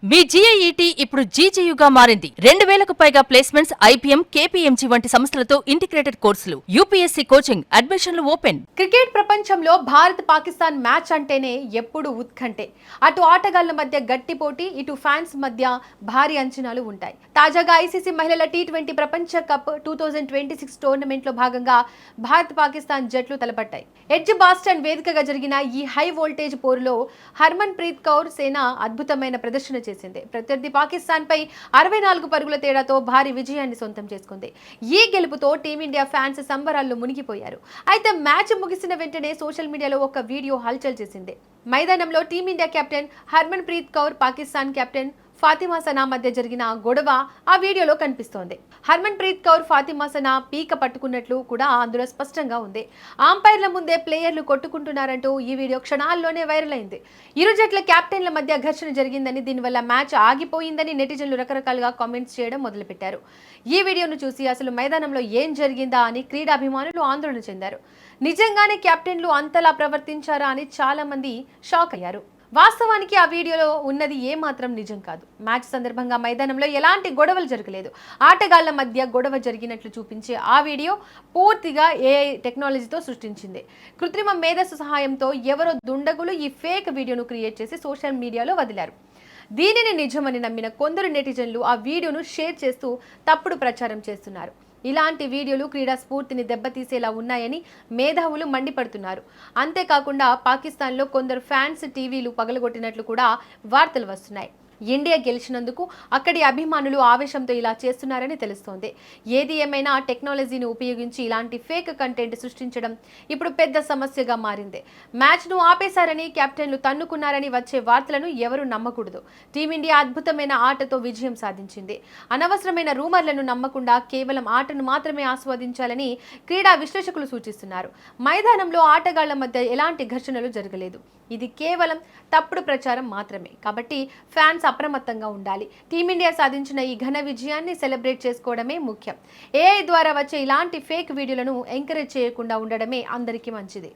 మీ జీఐఈటీ ఇప్పుడు జీజేయుగా మారింది. 2000కు పైగా ప్లేస్మెంట్స్, ఐపీఎం, కేపీఎంజీ వంటి సంస్థలతో ఇంటిగ్రేటెడ్ కోర్సులు. యూపీఎస్సీ కోచింగ్, అడ్మిషన్లు ఓపెన్. క్రికెట్ ప్రపంచంలో భారత్ పాకిస్తాన్ మ్యాచ్ అంటేనే ఎప్పుడు ఉత్కంఠే. అటు ఆటగాళ్ల మధ్య గట్టి పోటీ, ఇటు ఫ్యాన్స్ మధ్య భారీ అంచనాలు ఉంటాయి. తాజాగా ఐసీసీ మహిళల టీ20 ప్రపంచ కప్ 2026 టోర్నమెంట్ లో భాగంగా భారత్ పాకిస్తాన్ జట్లు తలపట్టాయి. ఎడ్జ్ బాస్టన్ వేదికగా జరిగిన ఈ హై వోల్టేజ్ పోరులో హర్మన్ ప్రీత్ కౌర్ సేన అద్భుతమైన ప్రదర్శన చేసింది. ప్రత్యర్థి పాకిస్తాన్ పై 64 పరుగుల తేడాతో భారీ విజయాన్ని సొంతం చేసుకుంది. ఈ గెలుపుతో టీమిండియా ఫ్యాన్స్ సంబరాల్లో మునిగిపోయారు. అయితే మ్యాచ్ ముగిసిన వెంటనే సోషల్ మీడియాలో ఒక వీడియో హల్చల్ చేసింది. మైదానంలో team India captain Harman Preet Kaur, Pakistan captain Fatima Sana మధ్య జరిగిన గొడవ ఆ వీడియోలో కనిపిస్తోంది. హర్మన్ ప్రీత్ కౌర్ ఫాతిమా సనా పీక పట్టుకున్నట్లు కూడా అందులో స్పష్టంగా ఉంది. అంపైర్ల ముందే ప్లేయర్లు కొట్టుకుంటున్నారంటూ ఈ వీడియో క్షణాల్లోనే వైరల్ అయింది. ఇరు జట్ల కెప్టెన్ల మధ్య ఘర్షణ జరిగిందని, దీనివల్ల మ్యాచ్ ఆగిపోయిందని నెటిజన్లు రకరకాలుగా కామెంట్స్ చేయడం మొదలుపెట్టారు. ఈ వీడియోను చూసి అసలు మైదానంలో ఏం జరిగిందా అని క్రీడాభిమానులు ఆందోళన చెందారు. నిజంగానే కెప్టెన్లు అంతలా ప్రవర్తించారా అని చాలా మంది షాక్ అయ్యారు. వాస్తవానికి ఆ వీడియోలో ఉన్నది ఏమాత్రం నిజం కాదు. మ్యాచ్ సందర్భంగా మైదానంలో ఎలాంటి గొడవలు జరగలేదు. ఆటగాళ్ల మధ్య గొడవ జరిగినట్లు చూపించే ఆ వీడియో పూర్తిగా ఏఐ టెక్నాలజీతో సృష్టించింది. కృత్రిమ మేధస్సు సహాయంతో ఎవరో దుండగులు ఈ ఫేక్ వీడియోను క్రియేట్ చేసి సోషల్ మీడియాలో వదిలారు. దీనిని నిజమని నమ్మిన కొందరు నెటిజన్లు ఆ వీడియోను షేర్ చేస్తూ తప్పుడు ప్రచారం చేస్తున్నారు. ఇలాంటి వీడియోలు క్రీడా స్ఫూర్తిని దెబ్బతీసేలా ఉన్నాయని మేధావులు మండిపడుతున్నారు. అంతేకాకుండా పాకిస్తాన్లో కొందరు ఫ్యాన్స్ టీవీలు పగలగొట్టినట్లు కూడా వార్తలు వస్తున్నాయి. ఇండియా గెలిచినందుకు అక్కడి అభిమానులు ఆవేశంతో ఇలా చేస్తున్నారని తెలుస్తోంది. ఏది ఏమైనా టెక్నాలజీని ఉపయోగించి ఇలాంటి ఫేక్ కంటెంట్ సృష్టించడం ఇప్పుడు పెద్ద సమస్యగా మారింది. మ్యాచ్ను ఆపేశారని, కెప్టెన్లు తన్నుకున్నారని వచ్చే వార్తలను ఎవరూ నమ్మకూడదు. టీమిండియా అద్భుతమైన ఆటతో విజయం సాధించింది. అనవసరమైన రూమర్లను నమ్మకుండా కేవలం ఆటను మాత్రమే ఆస్వాదించాలని క్రీడా విశ్లేషకులు సూచిస్తున్నారు. మైదానంలో ఆటగాళ్ల మధ్య ఎలాంటి ఘర్షణలు జరగలేదు. ఇది కేవలం తప్పుడు ప్రచారం మాత్రమే. కాబట్టి ఫ్యాన్స్ అప్రమత్తంగా ఉండాలి. టీమిండియా సాధించిన ఈ ఘన విజయాన్ని సెలబ్రేట్ చేసుకోవడమే ముఖ్యం. ఏఐ ద్వారా వచ్చే ఇలాంటి ఫేక్ వీడియోలను ఎంకరేజ్ చేయకుండా ఉండడమే అందరికీ మంచిది.